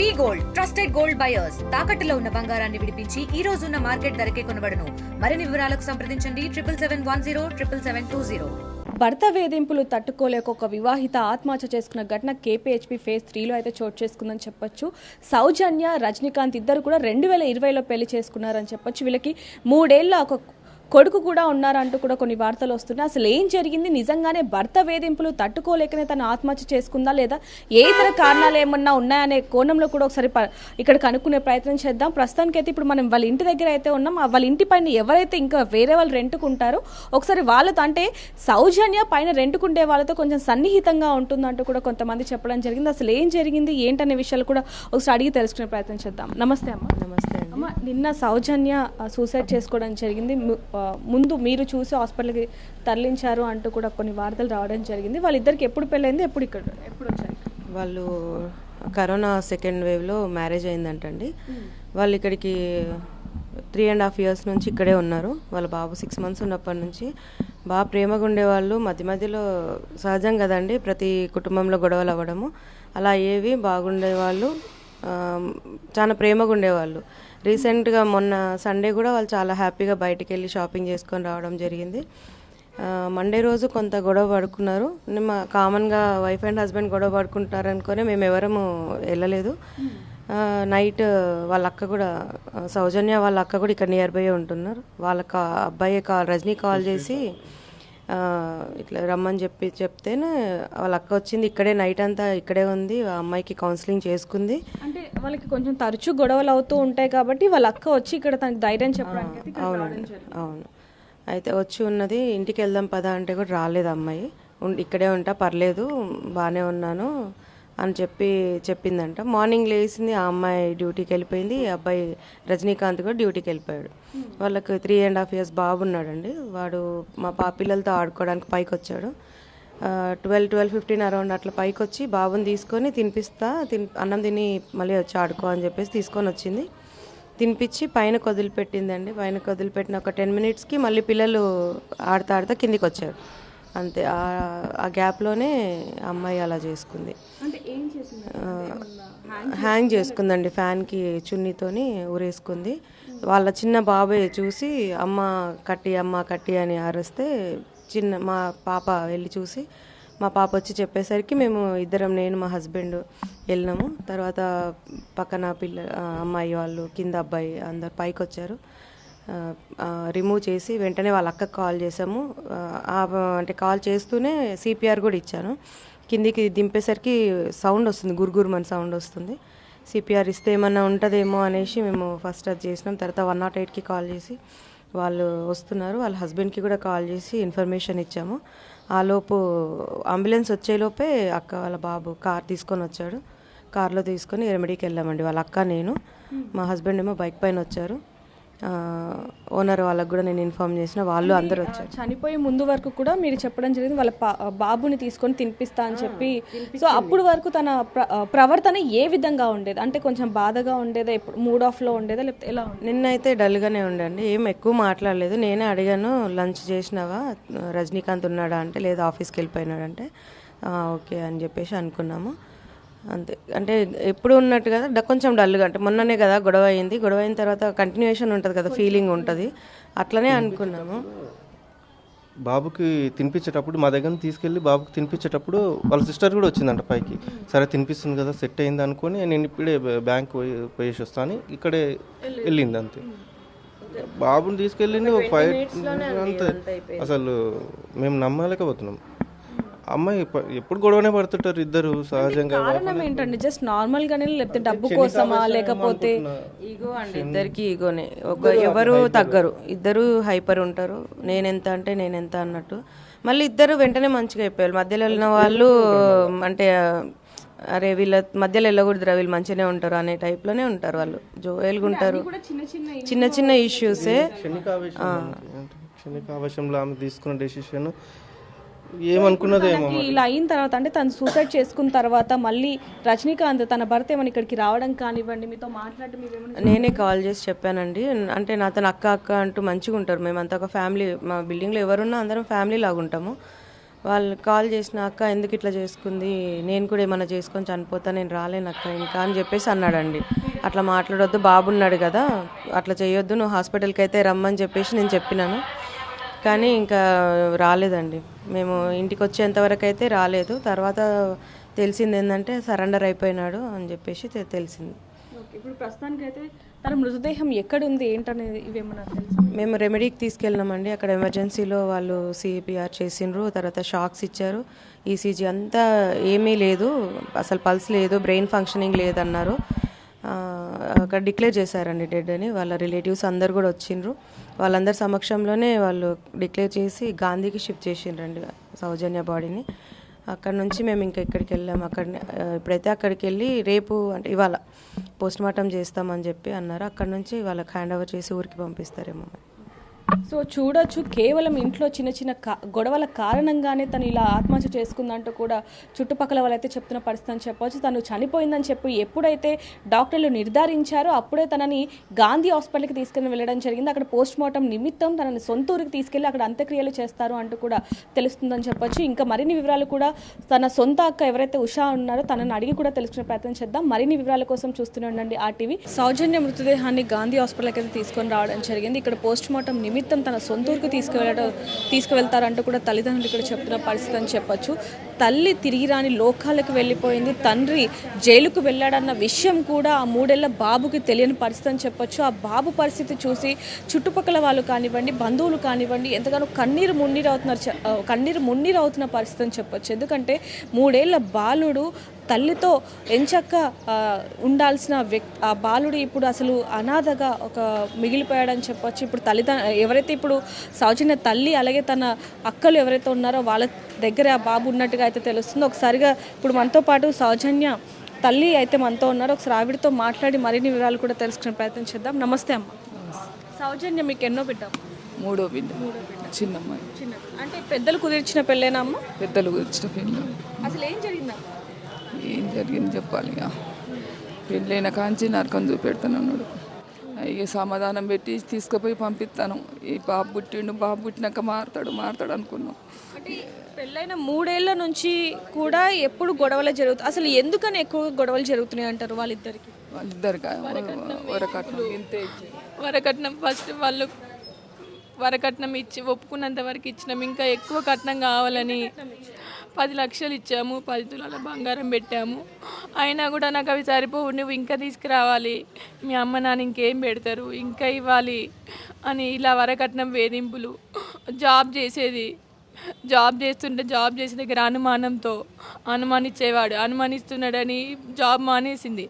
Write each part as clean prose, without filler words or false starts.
వి gold trusted gold buyers తాకట్టులో ఉన్న బంగారాన్ని విడిపించి ఈ రోజు ఉన్న మార్కెట్ ధరకే కొనబడును. మరిన్ని వివరాలకు సంప్రదించండి 77107720. భర్త వేధింపులు తట్టుకోలేక ఒక వివాహిత ఆత్మహత్య చేసుకున్న ఘటన కేపీహెచ్పీ ఫేజ్ 3లో అయితే చోటు చేసుకుందని చెప్పొచ్చు. సౌజన్య, రజనీకాంత్ ఇద్దరు కూడా 2020లో పెళ్లి చేసుకున్నారని చెప్పొచ్చు. వీళ్ళకి 3 ఏళ్ల ఒక కొడుకు కూడా ఉన్నారంటూ కూడా కొన్ని వార్తలు వస్తున్నాయి. అసలు ఏం జరిగింది, నిజంగానే భర్త వేధింపులు తట్టుకోలేకనే తను ఆత్మహత్య చేసుకుందా లేదా ఏ ఇతర కారణాలు ఏమన్నా ఉన్నాయనే కోణంలో కూడా ఒకసారి ఇక్కడ కనుక్కునే ప్రయత్నం చేద్దాం. ప్రస్తుతానికైతే ఇప్పుడు మనం వాళ్ళ ఇంటి దగ్గర అయితే ఉన్నాం. వాళ్ళ ఇంటి పైన ఎవరైతే ఇంకా వేరే వాళ్ళు రెంట్కుంటారో ఒకసారి వాళ్ళతో, అంటే సౌజన్య పైన రెంట్కుండే వాళ్ళతో కొంచెం సన్నిహితంగా ఉంటుందంటూ కూడా కొంతమంది చెప్పడం జరిగింది. అసలు ఏం జరిగింది ఏంటనే విషయాలు కూడా ఒకసారి అడిగి తెలుసుకునే ప్రయత్నం చేద్దాం. నమస్తే అమ్మ. నమస్తే అమ్మ, నిన్న సౌజన్య సూసైడ్ చేసుకోవడం జరిగింది. ముందు మీరు చూసి హాస్పిటల్కి తరలించారు అంటూ కూడా కొన్ని వార్తలు రావడం జరిగింది. వాళ్ళిద్దరికి ఎప్పుడు పెళ్ళైంది, ఎప్పుడు వచ్చారు? వాళ్ళు కరోనా సెకండ్ వేవ్లో మ్యారేజ్ అయిందంటండి. వాళ్ళు ఇక్కడికి 3.5 years నుంచి ఇక్కడే ఉన్నారు. వాళ్ళ బాబు 6 months ఉన్నప్పటి నుంచి బాగా ప్రేమగా ఉండేవాళ్ళు. మధ్యలో సహజం కదండి, ప్రతి కుటుంబంలో గొడవలు అవ్వడము అలా ఏవి బాగుండేవాళ్ళు, చాలా ప్రేమగా ఉండేవాళ్ళు. రీసెంట్గా మొన్న సండే కూడా వాళ్ళు చాలా హ్యాపీగా బయటికి వెళ్ళి షాపింగ్ చేసుకొని రావడం జరిగింది. మండే రోజు కొంత గొడవ పడుకున్నారు. కామన్గా వైఫ్ అండ్ హస్బెండ్ గొడవ పడుకుంటారనుకొని మేము ఎవరము వెళ్ళలేదు. నైట్ వాళ్ళ అక్క కూడా, సౌజన్య వాళ్ళ అక్క కూడా ఇక్కడ నియర్ బై ఉంటున్నారు. వాళ్ళ అబ్బాయి రజనీ కాల్ చేసి ఇట్లా రమ్మని చెప్తేనే వాళ్ళ అక్క వచ్చింది. ఇక్కడే నైట్ అంతా ఇక్కడే ఉంది, ఆ అమ్మాయికి కౌన్సిలింగ్ చేసుకుంది. అంటే వాళ్ళకి కొంచెం తరచూ గొడవలు అవుతూ ఉంటాయి కాబట్టి వాళ్ళ అక్క వచ్చి ఇక్కడ తనకి ధైర్యం చెప్పడానికి. అవును, అయితే వచ్చి ఉన్నది. ఇంటికి వెళ్దాం పదా అంటే కూడా రాలేదు అమ్మాయి. ఇక్కడే ఉంటా, పర్లేదు, బాగానే ఉన్నాను అని చెప్పిందంట. మార్నింగ్ లేచింది, ఆ అమ్మాయి డ్యూటీకి వెళ్ళిపోయింది. అబ్బాయి రజనీకాంత్ కూడా డ్యూటీకి వెళ్ళిపోయాడు. వాళ్ళకి 3.5 years బాబు ఉన్నాడండి. వాడు మా పిల్లలతో ఆడుకోవడానికి పైకి వచ్చాడు. 12-15 అరౌండ్ అట్లా పైకి వచ్చి బాబుని తీసుకొని అన్నం తిని మళ్ళీ వచ్చి ఆడుకో అని చెప్పేసి తీసుకొని వచ్చింది. తినిపించి పైన వదిలిపెట్టిందండి. పైన వదిలిపెట్టిన ఒక 10 minutesకి మళ్ళీ పిల్లలు ఆడుతా కిందికి వచ్చారు. అంతే, ఆ గ్యాప్లోనే అమ్మాయి అలా చేసుకుంది. హ్యాంగ్ చేసుకుందండి, ఫ్యాన్కి చున్నీతోని ఊరేసుకుంది. వాళ్ళ చిన్న బాబాయ్ చూసి అమ్మ కట్టి అని అరిస్తే మా పాప వెళ్ళి చూసి, మా పాప వచ్చి చెప్పేసరికి మేము ఇద్దరం, నేను మా హస్బెండ్ వెళ్ళినాము. తర్వాత పక్కన అమ్మాయి వాళ్ళు, కింద అబ్బాయి అందరు పైకి వచ్చారు. రిమూవ్ చేసి వెంటనే వాళ్ళ అక్కకు కాల్ చేసాము. అంటే కాల్ చేస్తూనే సిపిఆర్ కూడా ఇచ్చాను. కిందికి దింపేసరికి సౌండ్ వస్తుంది, గురుగురుమని సౌండ్ వస్తుంది. సిపిఆర్ ఇస్తే ఏమన్నా ఉంటుందేమో అనేసి మేము ఫస్ట్ అది చేసినాం. తర్వాత 108కి కాల్ చేసి వాళ్ళు వస్తున్నారు. వాళ్ళ హస్బెండ్కి కూడా కాల్ చేసి ఇన్ఫర్మేషన్ ఇచ్చాము. ఆ లోపు అంబులెన్స్ వచ్చేలోపే అక్క వాళ్ళ బాబు కార్ తీసుకొని వచ్చాడు. కార్లో తీసుకొని రెమెడీకి వెళ్ళామండి. వాళ్ళ అక్క, నేను, మా హస్బెండ్ ఏమో బైక్ పైన వచ్చారు. ఓనర్ వాళ్ళకు కూడా నేను ఇన్ఫార్మ్ చేసిన, వాళ్ళు అందరూ వచ్చారు. చనిపోయే ముందు వరకు కూడా మీరు చెప్పడం జరిగింది వాళ్ళ బాబుని తీసుకొని తినిపిస్తా అని చెప్పి. సో అప్పుడు వరకు తన ప్రవర్తన ఏ విధంగా ఉండేది? అంటే కొంచెం బాధగా ఉండేదా, ఎప్పుడు మూడ్ ఆఫ్లో ఉండేదా, లేకపోతే ఎలా? నిన్నైతే డల్గానే ఉండండి, ఏం ఎక్కువ మాట్లాడలేదు. నేనే అడిగాను, లంచ్ చేసినావా, రజనీకాంత్ ఉన్నాడా అంటే లేదు, ఆఫీస్కి వెళ్ళిపోయినాడంటే ఓకే అని చెప్పేసి అనుకున్నాము. అంతే, అంటే ఎప్పుడు ఉన్నట్టు కదా, కొంచెం డల్గా, అంటే మొన్ననే కదా గొడవ అయింది. గొడవ అయిన తర్వాత కంటిన్యూషన్ ఉంటుంది కదా, ఫీలింగ్ ఉంటుంది, అట్లనే అనుకున్నాము. బాబుకి తినిపించేటప్పుడు మా దగ్గర తీసుకెళ్ళి బాబుకి తినిపించేటప్పుడు వాళ్ళ సిస్టర్ కూడా వచ్చిందంట పైకి. సరే తినిపిస్తుంది కదా, సెట్ అయింది అనుకొని నేను ఇప్పుడే బ్యాంక్ పోయేసి వస్తాను, ఇక్కడే వెళ్ళింది. అంతే, బాబుని తీసుకెళ్ళింది ఒక 5 అంతే. అసలు మేము నమ్మలేకపోతున్నాం. అమ్మాయి ఎప్పుడు గొడవనే పడుతుంటారు ఇద్దరు సహజంగా. కారణం ఏంటండి? జస్ట్ నార్మల్ గానే, లేకపోతే డబ్బు కోసమా, లేకపోతే ఈగో అండి? ఇద్దరికి ఈగోనే, ఎవరు తగ్గరు, ఇద్దరు హైపర్ ఉంటారు. నేనెంత అంటే నేనెంత అన్నట్టు. మళ్ళీ ఇద్దరు వెంటనే మంచిగా అయిపోయారు. మధ్యలో వెళ్ళిన వాళ్ళు అంటే అరే వీళ్ళ మధ్యలో వెళ్ళకూడదురా, వీళ్ళు మంచిగానే ఉంటారు అనే టైప్లోనే ఉంటారు వాళ్ళు, జోయల్గా ఉంటారు. చిన్న చిన్న ఇష్యూసే. క్షణికావేశంలో ఆమె తీసుకున్న డెసిషన్ ఏమనుకున్నదేమో. ఇలా అయిన తర్వాత, అంటే తను సూసైడ్ చేసుకున్న తర్వాత మళ్ళీ రజనీకాంత్ తన భర్త ఏమైనా ఇక్కడికి రావడం కానివ్వండి, మీతో మాట్లాడటం, నేనే కాల్ చేసి చెప్పానండి. అంటే నాతో అక్క అంటూ మంచిగా ఉంటారు. మేమంతా ఒక ఫ్యామిలీ, మా బిల్డింగ్లో ఎవరున్నా అందరం ఫ్యామిలీ లాగా ఉంటాము. వాళ్ళు కాల్ చేసిన, అక్క ఎందుకు ఇట్లా చేసుకుంది, నేను కూడా ఏమైనా చేసుకొని చనిపోతా, నేను రాలేను అక్క ఇంకా అని చెప్పేసి అన్నాడండి. అట్లా మాట్లాడొద్దు, బాబున్నాడు కదా, అట్లా చేయొద్దు, నువ్వు హాస్పిటల్కి అయితే రమ్మని చెప్పేసి నేను చెప్పినాను. కానీ ఇంకా రాలేదండి. మేము ఇంటికి వచ్చేంతవరకు అయితే రాలేదు. తర్వాత తెలిసింది ఏంటంటే సరెండర్ అయిపోయినాడు అని చెప్పేసి తెలిసింది. ఇప్పుడు ప్రస్తుతానికి అయితే తన మృతదేహం ఎక్కడుంది ఏంటనేది ఇవేమన్నా తెలుసు? మేము రెమెడీకి తీసుకెళ్ళినామండి. అక్కడ ఎమర్జెన్సీలో వాళ్ళు సిపిఆర్ చేసిండ్రు, తర్వాత షాక్స్ ఇచ్చారు, ఈసీజీ అంతా ఏమీ లేదు, అసలు పల్స్ లేదు, బ్రెయిన్ ఫంక్షనింగ్ లేదన్నారు. అక్కడ డిక్లేర్ చేశారండి డెడ్ అని. వాళ్ళ రిలేటివ్స్ అందరు కూడా వచ్చిండ్రు. వాళ్ళందరి సమక్షంలోనే వాళ్ళు డిక్లేర్ చేసి గాంధీకి షిఫ్ట్ చేసిండ్రండి సౌజన్య బాడీని. అక్కడ నుంచి మేము ఇంకా ఇక్కడికి వెళ్ళాము. ఇప్పుడైతే అక్కడికి వెళ్ళి రేపు అంటే ఇవాళ పోస్ట్ మార్టం చేస్తామని చెప్పి అన్నారు. అక్కడ నుంచి వాళ్ళకి హ్యాండ్ ఓవర్ చేసి ఊరికి పంపిస్తారేమో. సో చూడొచ్చు, కేవలం ఇంట్లో చిన్న చిన్న గొడవల కారణంగానే తను ఇలా ఆత్మహత్య చేసుకుందంటూ కూడా చుట్టుపక్కల వాళ్ళైతే చెప్తున్న పరిస్థితి అని చెప్పవచ్చు. తను చనిపోయిందని చెప్పి ఎప్పుడైతే డాక్టర్లు నిర్ధారించారో అప్పుడే తనని గాంధీ హాస్పిటల్కి తీసుకుని వెళ్ళడం జరిగింది. అక్కడ పోస్ట్ మార్టం నిమిత్తం తనని సొంత ఊరికి తీసుకెళ్లి అక్కడ అంత్యక్రియలు చేస్తారు అంటూ కూడా తెలుస్తుందని చెప్పొచ్చు. ఇంకా మరిన్ని వివరాలు కూడా తన సొంత అక్క ఎవరైతే ఉషా ఉన్నారో తనని అడిగి కూడా తెలుసుకునే ప్రయత్నం చేద్దాం. మరిన్ని వివరాల కోసం చూస్తూనే ఉండండి RTV. సౌజన్య మృతదేహాన్ని గాంధీ హాస్పిటల్కి అయితే తీసుకొని రావడం జరిగింది. ఇక్కడ పోస్ట్ మార్టం నిమిత్తం తన సొంత ఊరికి తీసుకువెళ్తారంటూ కూడా తల్లిదండ్రులు ఇక్కడ చెప్తున్న పరిస్థితి అని చెప్పొచ్చు. తల్లి తిరిగి రాని లోకాలకు వెళ్ళిపోయింది, తండ్రి జైలుకు వెళ్ళాడన్న విషయం కూడా ఆ 3 ఏళ్ల బాబుకి తెలియని పరిస్థితి అని చెప్పొచ్చు. ఆ బాబు పరిస్థితి చూసి చుట్టుపక్కల వాళ్ళు కానివ్వండి, బంధువులు కానివ్వండి ఎంతగానో కన్నీరు మున్నీరు అవుతున్న పరిస్థితి అని చెప్పొచ్చు. ఎందుకంటే 3 ఏళ్ల బాలుడు తల్లితో ఎంచక్క ఉండాల్సిన ఆ బాలుడు ఇప్పుడు అసలు అనాథగా మిగిలిపోయాడని చెప్పొచ్చు. ఇప్పుడు ఎవరైతే ఇప్పుడు సౌజన్య తల్లి అలాగే తన అక్కలు ఎవరైతే ఉన్నారో వాళ్ళ దగ్గర ఆ బాబు ఉన్నట్టుగా అయితే తెలుస్తుంది. ఒకసారిగా ఇప్పుడు మనతో పాటు సౌజన్య తల్లి అయితే మనతో ఉన్నారు. ఒకసారి ఆవిడతో మాట్లాడి మరిన్ని వివరాలు కూడా తెలుసుకునే ప్రయత్నం చేద్దాం. నమస్తే అమ్మ. సౌజన్య మీకు ఎన్నో బిడ్డ? మూడో బిడ్డ, చిన్నమ్మాయి. అంటే పెద్దలు కుదిర్చిన పెళ్ళేనా అమ్మ? పెద్దలు కుదిర్చిన పెళ్ళి. అసలు ఏం జరిగిందమ్మా? ఏం జరిగింది చెప్పాలి. ఇక పెళ్ళైన కాంచి నరకం చూపెడుతున్నాడు. ఇక సమాధానం పెట్టి తీసుకుపోయి పంపిస్తాను. ఈ బాబు పుట్టినాక మారుతాడు అనుకున్నాం. అంటే పెళ్ళైన 3 ఏళ్ల నుంచి కూడా ఎప్పుడు గొడవలు జరుగుతాయి. అసలు ఎందుకని ఎక్కువ గొడవలు జరుగుతున్నాయి అంటారు వాళ్ళిద్దరికి? వరకట్నం ఫస్ట్ వాళ్ళు వరకట్నం ఇచ్చి ఒప్పుకున్నంత వరకు ఇచ్చినాం. ఇంకా ఎక్కువ కట్నం కావాలని 10 లక్షలు ఇచ్చాము, 10 తులాల బంగారం పెట్టాము. అయినా కూడా నాకు అవి సరిపోవు, నువ్వు ఇంకా తీసుకురావాలి, మీ అమ్మ నాన్న ఇంకేం పెడతారు, ఇంకా ఇవ్వాలి అని ఇలా వరకట్నం వేధింపులు. జాబ్ చేస్తుంటే జాబ్ చేసే దగ్గర అనుమానిస్తున్నాడని జాబ్ మానేసింది.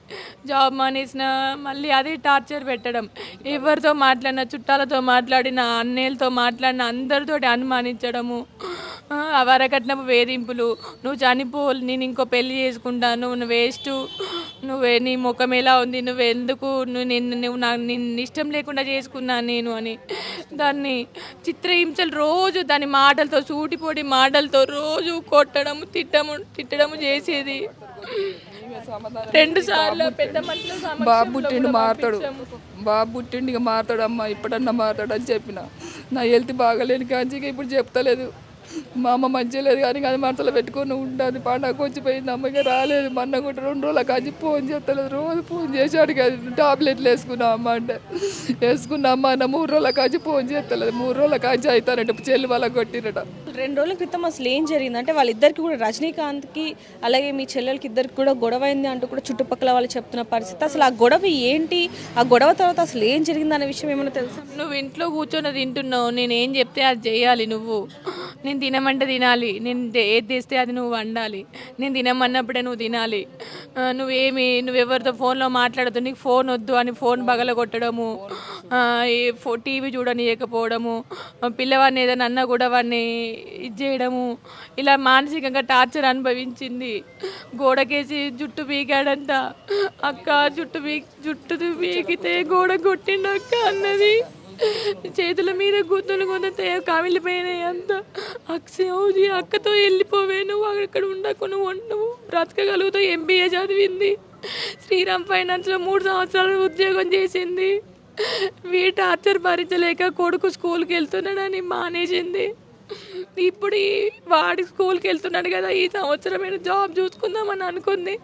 జాబ్ మానేసిన మళ్ళీ అదే టార్చర్ పెట్టడం, ఎవరితో మాట్లాడినా, చుట్టాలతో మాట్లాడిన, అన్నయ్యలతో మాట్లాడిన అందరితోటి అనుమానించడము, వరకట్నపు వేధింపులు. నువ్వు చనిపో, నేను ఇంకో పెళ్లి చేసుకుంటాను, నువ్వు వేస్ట్, నీ ముఖం ఎలా ఉంది, నువ్వు నిన్ను ఇష్టం లేకుండా చేసుకున్నాను నేను అని దాన్ని చిత్రహింసలు రోజు దాని మాటలతో, సూటిపోటి మాటలతో రోజు కొట్టడము, తిట్టడము చేసేది. 2 సార్లు పెద్ద మనుషులు బాబు పుట్టిండు ఇక మారుతాడు అమ్మ, ఇప్పుడన్నా మారుతాడు అని చెప్పిన. నా హెల్త్ బాగాలేని కాంచిగా ఇప్పుడు చెప్తలేదు. మా అమ్మ మంచిగా లేదు కానీ అది మనసులో పెట్టుకొని ఉంటుంది. పండగ వచ్చిపోయింది, అమ్మ ఇక రాలేదు. మొన్న కూడా 2 రోజుల కాంచి ఫోన్ చేస్తలేదు. రోజు ఫోన్ చేశాడు కదా, టాబ్లెట్లు వేసుకున్నామమ్మ అంటే వేసుకున్నామ్మ అన్న. 3 రోజుల కాంచి ఫోన్ చేస్తలేదు. 3 రోజుల కాంచి అవుతానంటే చెల్లి వాళ్ళకి కొట్టిరట. 2 రోజుల క్రితం అసలు ఏం జరిగిందంటే వాళ్ళిద్దరికి కూడా, రజనీకాంత్కి అలాగే మీ చెల్లెలకి ఇద్దరికి కూడా గొడవ అయింది అంటూ కూడా చుట్టుపక్కల వాళ్ళు చెప్తున్న పరిస్థితి. అసలు ఆ గొడవ ఏంటి, ఆ గొడవ తర్వాత అసలు ఏం జరిగింది అనే విషయం ఏమైనా తెలుసా? నువ్వు ఇంట్లో కూర్చొని తింటున్నావు, నేను ఏం చెప్తే అది చేయాలి, నేను తినమంటే తినాలి, నేను ఏది తెస్తే అది నువ్వు వండాలి, నేను తినమన్నప్పుడే నువ్వు తినాలి, నువ్వెవరితో ఫోన్లో మాట్లాడుతూ నీకు ఫోన్ వద్దు అని ఫోన్ పగలగొట్టడము, టీవీ చూడనియకపోవడము, పిల్లవాడిని ఏదైనా అన్నా కూడా వాడిని ఇది చేయడము, ఇలా మానసికంగా టార్చర్ అనుభవించింది. గోడకేసి జుట్టు పీకాడంట. అక్క జుట్టు పీకితే గోడ కొట్టిండు అక్క అన్నది. చేతుల మీద గుద్దులు కామిలిపోయినాయి అంత. అక్కతో వెళ్ళిపోవే, నువ్వు అక్కడ ఉండకు, నువ్వు బ్రతకగలుగుతావు. MBA చదివింది, శ్రీరామ్ ఫైనాన్స్లో 3 సంవత్సరాలు ఉద్యోగం చేసింది. టార్చర్ భరించలేక కొడుకు స్కూల్కి వెళ్తున్నాడని మానేసింది. ఇప్పుడు వాడి స్కూల్కి వెళ్తున్నాడు కదా, ఈ సంవత్సరం నేను జాబ్ చూసుకుందామని అనుకుంది.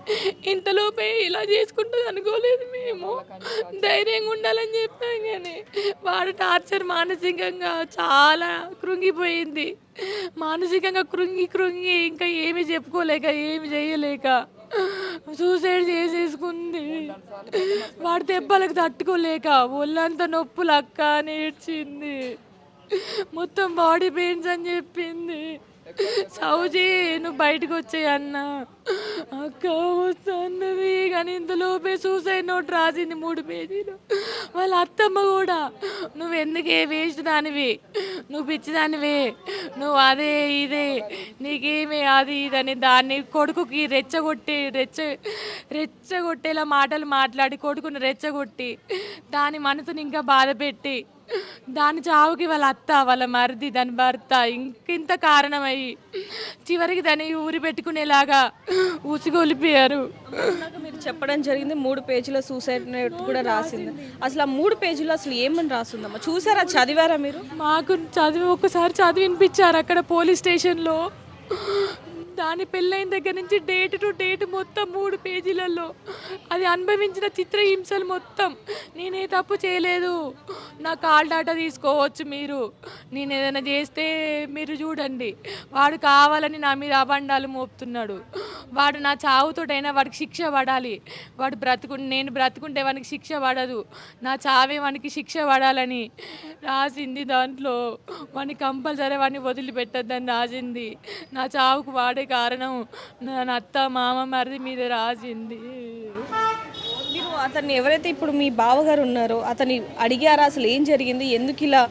ఇంతలోపే ఇలా చేసుకుంటుంది అనుకోలేదు. మేము ధైర్యంగా ఉండాలని చెప్పాం కానీ వాడు టార్చర్ మానసికంగా చాలా కృంగిపోయింది. మానసికంగా కృంగి ఇంకా ఏమి చెప్పుకోలేక ఏమి చేయలేక సూసైడ్ చేసేసుకుంది. వాడి దెబ్బలకు తట్టుకోలేక ఒళ్ళంతా నొప్పులు అక్క అని ఏడ్చింది. మొత్తం బాడీ పెయిన్స్ అని చెప్పింది. సౌజీ నువ్వు బయటకు వచ్చాయి అన్న, అక్క వస్తా అన్నది. కానీ ఇంతలోపే సూసైడ్ నోట్ రాసింది 3 పేజీలు. వాళ్ళ అత్తమ్మ కూడా నువ్వు ఎందుకే వేస్ట్ దానివి, నువ్వు పిచ్చిదానివే, నువ్వు అదే ఇదే నీకేమి అది ఇదని దాన్ని కొడుకుకి రెచ్చగొట్టేలా మాటలు మాట్లాడి కొడుకుని రెచ్చగొట్టి దాని మనసుని ఇంకా బాధ పెట్టి దాని చావుకి వాళ్ళ అత్త, వాళ్ళ మరిది, దాని భర్త ఇంకింత కారణమయ్యి చివరికి దాన్ని ఊరి పెట్టుకునేలాగా ఊసిగొలిపోయారు. మీరు చెప్పడం జరిగింది 3 పేజీల సూసైడ్ నోట్ కూడా రాసింది. అసలు ఆ 3 పేజీలో అసలు ఏమని రాసిందమ్మా? చూసారా, చదివారా మీరు? మాకు ఒకసారి చదివినిపించారు అక్కడ పోలీస్ స్టేషన్లో. దాని పెళ్ళైన దగ్గర నుంచి డేట్ టు డేట్ మొత్తం 3 పేజీలలో అది అనుభవించిన చిత్రహింసలు మొత్తం. నేనే తప్పు చేయలేదు, నా కాల్ డాటా తీసుకోవచ్చు మీరు, నేను ఏదైనా చేస్తే మీరు చూడండి, వాడు కావాలని నా మీద అబండాలు మోపుతున్నాడు, వాడు నా చావుతోటైనా వాడికి శిక్ష పడాలి, నేను బ్రతుకుంటే వానికి శిక్ష పడదు, నా చావే వానికి శిక్ష పడాలని రాసింది. దాంట్లో వాడిని కంపల్సరీ వాడిని వదిలిపెట్టద్దని రాసింది. నా చావుకు వాడే కారణం నా అత్త మామ మరిది మీద రాసింది. మీరు అతన్ని ఎవరైతే ఇప్పుడు మీ బావగారు ఉన్నారో అతన్ని అడిగారా అసలు ఏం జరిగింది, ఎందుకు ఇలా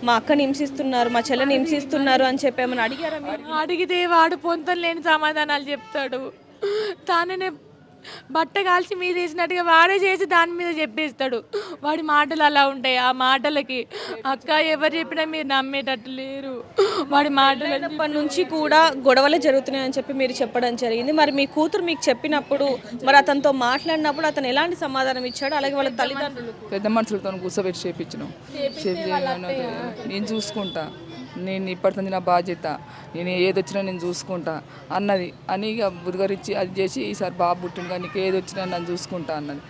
మా అక్కని హింసిస్తున్నారు, మా చెల్లెని హింసిస్తున్నారు అని చెప్పి ఏమైనా అడిగారా మీరు? అడిగితే వాడు పొంతం లేని సమాధానాలు చెప్తాడు. తాననే బట్ట కాల్చి మీద వేసినట్టుగా వాడే చేసి దాని మీద చెప్పేస్తాడు. వాడి మాటలు అలా ఉంటాయి. ఆ మాటలకి అక్క ఎవరు చెప్పినా మీరు నమ్మేటట్టు లేరు. వాడి మాటలప్పటి నుంచి కూడా గొడవలే జరుగుతున్నాయని చెప్పి మీరు చెప్పడం జరిగింది. మరి మీ కూతురు మీకు చెప్పినప్పుడు, మరి అతనితో మాట్లాడినప్పుడు అతను ఎలాంటి సమాధానం ఇచ్చాడు? అలాగే వాళ్ళ తల్లిదండ్రులు పెద్ద మనుషులతో కూర్చోబెట్టి చేయించినాం. నేను చూసుకుంటా, నేను ఇప్పటితో నా బాధ్యత, నేను ఏదొచ్చినా నేను చూసుకుంటా అన్నది అని ఇక బుధగరించి అది చేసి ఈసారి బాబు పుట్టిండు కానీ నీకు ఏదొచ్చినా నన్ను చూసుకుంటా అన్నది.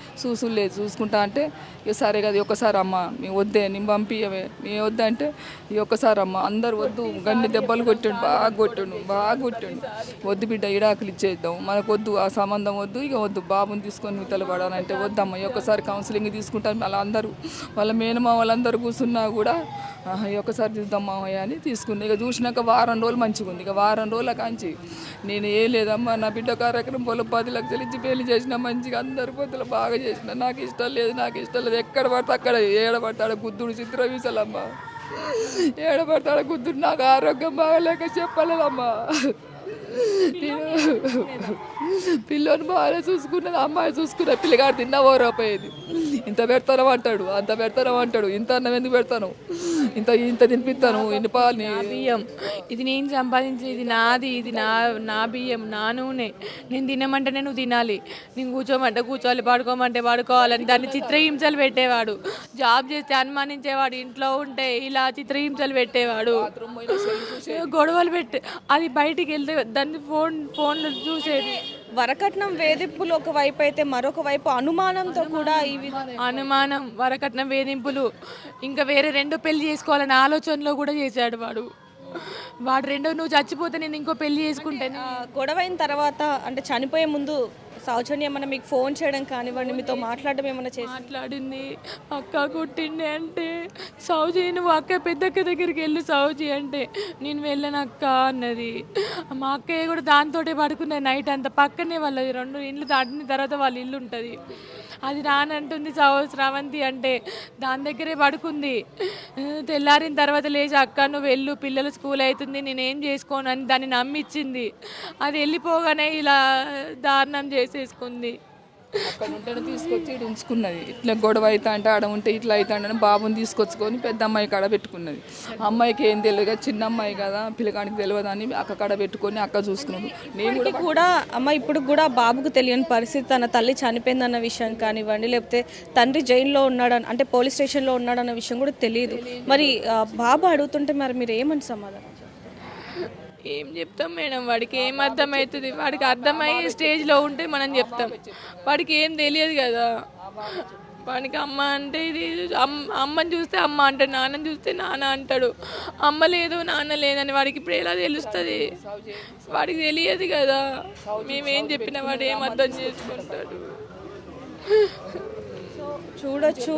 లేదు చూసుకుంటా అంటే ఇక సరే కదా ఒక్కసారి అమ్మ మేము వద్దే నేను పంపియవే మేము వద్దంటే ఈ ఒక్కసారి అమ్మ అందరు వద్దు గన్ని దెబ్బలు కొట్టిండు, బాగా కొట్టిండు వద్దు బిడ్డ ఇడాకులు ఇచ్చేద్దాం, మనకు వద్దు ఆ సంబంధం వద్దు, ఇక వద్దు బాబుని తీసుకొని మిగతలు పడాలంటే వద్దమ్మ ఈ ఒక్కసారి కౌన్సిలింగ్ తీసుకుంటాను. అలా అందరూ వాళ్ళ మేనమా వాళ్ళందరూ కూర్చున్నా కూడా ఈ ఒక్కసారి చూద్దాం మామయ్య అని తీసుకుంది. ఇక చూసినాక వారం రోజులు మంచిగా ఉంది. ఇక వారం రోజుల కాంచి నేను ఏ లేదమ్మా నా బిడ్డ కార్యక్రమం పొలం 10 లక్షలు ఇచ్చి పెళ్లి చేసిన మంచిగా అందరి పొద్దులు బాగా చేసిన, నాకు ఇష్టం లేదు, ఎక్కడ పడితే అక్కడ ఏడబడతాడు గుద్దుడు చిత్రహింసలమ్మా, ఏడబడతాడు గుద్దుడు, నాకు ఆరోగ్యం బాగాలేక చెప్పలేదమ్మా. పిల్లని బాగా చూసుకున్నది, అమ్మాయి చూసుకున్న పిల్లగాడు తిన్నా ఓరపోయేది. ఇంత పెడతాను అంటాడు, అంత పెడతాను అంటాడు, ఇంత అన్నం ఎందుకు పెడతాను, ఇంత తినిపిస్తాను, ఇన్ని పాలు బియ్యం, ఇది నేను సంపాదించి ఇది నాది, ఇది నా బియ్యం నా నూనె, నేను తినమంటేనే నువ్వు తినాలి, నేను కూర్చోమంటే కూర్చోవాలి, పడుకోమంటే పడుకోవాలని దాన్ని చిత్రహింసలు పెట్టేవాడు. జాబ్ చేస్తే అనుమానించేవాడు, ఇంట్లో ఉంటే ఇలా చిత్రహింసలు పెట్టేవాడు, గొడవలు అది బయటికి వెళ్తే దాన్ని ఫోన్లు చూసేది. వరకట్నం వేధింపులు ఒకవైపు అయితే మరొక వైపు అనుమానంతో కూడా అనుమానం, వరకట్నం వేధింపులు, ఇంకా వేరే 2 పెళ్లి చేసుకోవాలనే ఆలోచనలో కూడా చేశాడు వాడు. నువ్వు చచ్చిపోతే నేను ఇంకో పెళ్లి చేసుకుంటాను. గొడవైన తర్వాత అంటే చనిపోయే ముందు సౌజన్య ఏమన్నా మీకు ఫోన్ చేయడం కానివ్వండి, మీతో మాట్లాడడం ఏమన్నా మాట్లాడింది. అక్క కొట్టిండే అంటే సౌజీ నువ్వు అక్క పెద్దక్క దగ్గరికి వెళ్ళు సౌజీ అంటే నేను వెళ్ళను అక్క అన్నది. మా అక్కయ్య కూడా దాంతోటే పడుకున్నది నైట్ అంతా. పక్కనే వాళ్ళది 2 ఇండ్లు దాటిన తర్వాత వాళ్ళ ఇల్లు ఉంటుంది. అది రానంటుంది శ్రావంతి అంటే దాని దగ్గరే పడుకుంది. తెల్లారిన తర్వాత లేచి అక్క నువ్వు వెళ్ళు పిల్లలు స్కూల్ అవుతుంది నేనేం చేసుకోను అని దాన్ని నమ్మిచ్చింది. అది వెళ్ళిపోగానే ఇలా దారుణం చేసేసుకుంది. అక్కడ ఉంటే తీసుకొచ్చి ఉంచుకున్నది. ఇట్లా గొడవ అవుతా అంటే ఆడ ఉంటే ఇట్లా అవుతా అంటే బాబుని తీసుకొచ్చుకొని పెద్ద అమ్మాయి కాడ పెట్టుకున్నది. అమ్మాయికి ఏం తెలియదు, చిన్న అమ్మాయి కదా పిల్లగానికి తెలియదు అని అక్క కాడ పెట్టుకొని అక్క చూసుకున్నాడు. నేను కూడా అమ్మ ఇప్పుడు కూడా బాబుకు తెలియని పరిస్థితి, తన తల్లి చనిపోయిందన్న విషయం కానివ్వండి, లేకపోతే తండ్రి జైల్లో ఉన్నాడని అంటే పోలీస్ స్టేషన్లో ఉన్నాడన్న విషయం కూడా తెలియదు. మరి బాబు అడుగుతుంటే మరి మీరు ఏమని సమాధానం? ఏం చెప్తాం మేడం, వాడికి ఏం అర్థమవుతుంది? వాడికి అర్థమయ్యే స్టేజ్లో ఉంటే మనం చెప్తాం, వాడికి ఏం తెలియదు కదా. వాడికి అమ్మ అంటే ఇది అమ్మని చూస్తే అమ్మ అంటాడు, నాన్నని చూస్తే నాన్న అంటాడు. అమ్మ లేదు నాన్న లేదని వాడికి ఇప్పుడు ఎలా తెలుస్తుంది? వాడికి తెలియదు కదా. మేమేం చెప్పినా వాడు ఏం అర్థం చేసుకుంటాడు? చూడొచ్చు,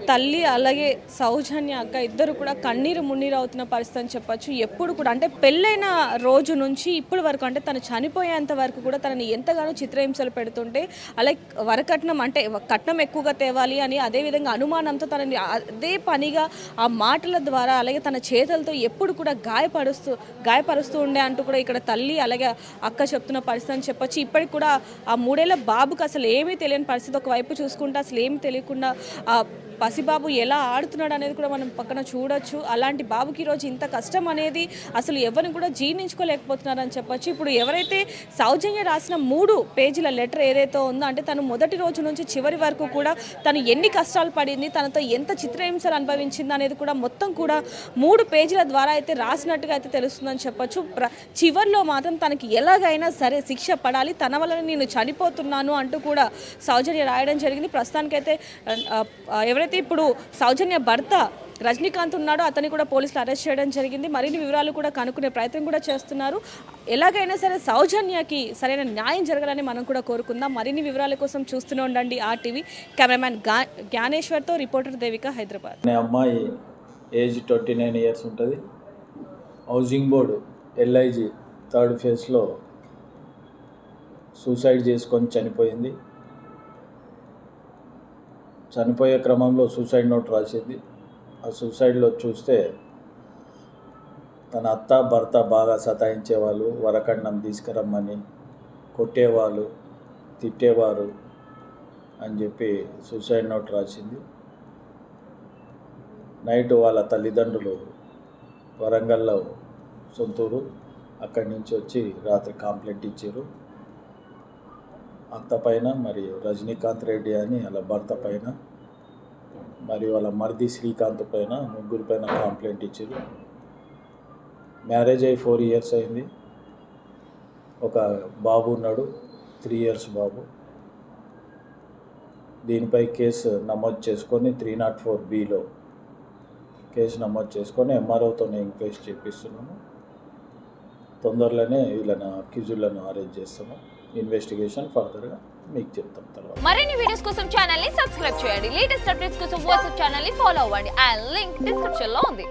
తల్లి అలాగే సౌజన్య అక్క ఇద్దరు కూడా కన్నీరు మున్నీరు అవుతున్న పరిస్థితి అని చెప్పొచ్చు. ఎప్పుడు కూడా అంటే పెళ్ళైన రోజు నుంచి ఇప్పటి వరకు, అంటే తను చనిపోయేంత వరకు కూడా తనని ఎంతగానో చిత్రహింసలు పెడుతుంటే, అలాగే వరకట్నం అంటే కట్నం ఎక్కువగా తేవాలి అని అదేవిధంగా అనుమానంతో తనని అదే పనిగా ఆ మాటల ద్వారా అలాగే తన చేతులతో ఎప్పుడు కూడా గాయపరుస్తూ ఉండే అంటూ కూడా ఇక్కడ తల్లి అలాగే అక్క చెప్తున్న పరిస్థితి అని చెప్పొచ్చు. ఇప్పటికి కూడా ఆ 3 ఏళ్ల బాబుకి అసలు ఏమీ తెలియని పరిస్థితి. ఒకవైపు చూసుకుంటే అసలు ఏమీ తెలియకుండా ఆ పసిబాబు ఎలా ఆడుతున్నాడు అనేది కూడా మనం పక్కన చూడొచ్చు. అలాంటి బాబుకి ఈరోజు ఇంత కష్టం అనేది అసలు ఎవరిని కూడా జీర్ణించుకోలేకపోతున్నారని చెప్పొచ్చు. ఇప్పుడు ఎవరైతే సౌజన్య రాసిన 3 పేజీల లెటర్ ఏదైతే ఉందో, అంటే తను మొదటి రోజు నుంచి చివరి వరకు కూడా తను ఎన్ని కష్టాలు పడింది, తనతో ఎంత చిత్రహింసలు అనుభవించింది అనేది కూడా మొత్తం కూడా 3 పేజీల ద్వారా అయితే రాసినట్టుగా అయితే తెలుస్తుందని చెప్పొచ్చు. చివరిలో మాత్రం తనకి ఎలాగైనా సరే శిక్ష పడాలి, తన వలన నేను చనిపోతున్నాను అంటూ కూడా సౌజన్య రాయడం జరిగింది. ప్రస్తుతానికైతే ఎవరైతే ఇప్పుడు సౌజన్య భర్త రజనీకాంత్ ఉన్నాడో అతన్ని కూడా పోలీసులు అరెస్ట్ చేయడం జరిగింది. మరిన్ని వివరాలు కూడా కనుక్కునే ప్రయత్నం కూడా చేస్తున్నారు. ఎలాగైనా సరే సౌజన్యకి సరైన న్యాయం జరగాలని మనం కూడా కోరుకుందాం. మరిన్ని వివరాల కోసం చూస్తూనే ఉండండి RTV. కెమెరామ్యాన్ జ్ఞానేశ్వర్తో రిపోర్టర్ దేవిక, హైదరాబాద్. అమ్మాయి ఏజ్ 29 ఇయర్స్ ఉంటుంది. హౌసింగ్ బోర్డు LIG 3rd ఫేజ్లో సూసైడ్ చేసుకొని చనిపోయింది. చనిపోయే క్రమంలో సూసైడ్ నోట్ రాసింది. ఆ సూసైడ్లో చూస్తే తన అత్త భర్త బాగా సతాయించేవాళ్ళు, వరకట్నం తీసుకురమ్మని కొట్టేవాళ్ళు, తిట్టేవారు అని చెప్పి సూసైడ్ నోట్ రాసింది. నైట్ వాళ్ళ తల్లిదండ్రులు వరంగల్లో సొంతూరు, అక్కడి నుంచి వచ్చి రాత్రి కంప్లైంట్ ఇచ్చారు. అత్త పైన మరియు రజనీకాంత్ రెడ్డి అని వాళ్ళ భర్త పైన మరియు వాళ్ళ మరిది శ్రీకాంత్ పైన 3 పైన కంప్లైంట్ ఇచ్చారు. మ్యారేజ్ అయ్యి 4 ఇయర్స్ అయింది. ఒక బాబు ఉన్నాడు, 3 ఇయర్స్ బాబు. దీనిపై కేసు నమోదు చేసుకొని 304(b)లో కేసు నమోదు చేసుకొని MROతోనే ఎంక్వైరీ చేపిస్తున్నాము. తొందరలోనే వీళ్ళని అక్యూజులను అరెస్ట్ చేస్తాము. ఇన్వెస్టిగేషన్ ఫర్దర్గా మీకు చెప్తాం తర్వాత. మరిన్ని వీడియోస్ కోసం ఛానల్ ని సబ్స్క్రైబ్ చేయండి. లేటెస్ట్ అప్డేట్స్ కోసం వాట్సాప్ ఛానల్ ని ఫాలో అవ్వండి. ఆ లింక్ డిస్క్రిప్షన్ లో ఉంది.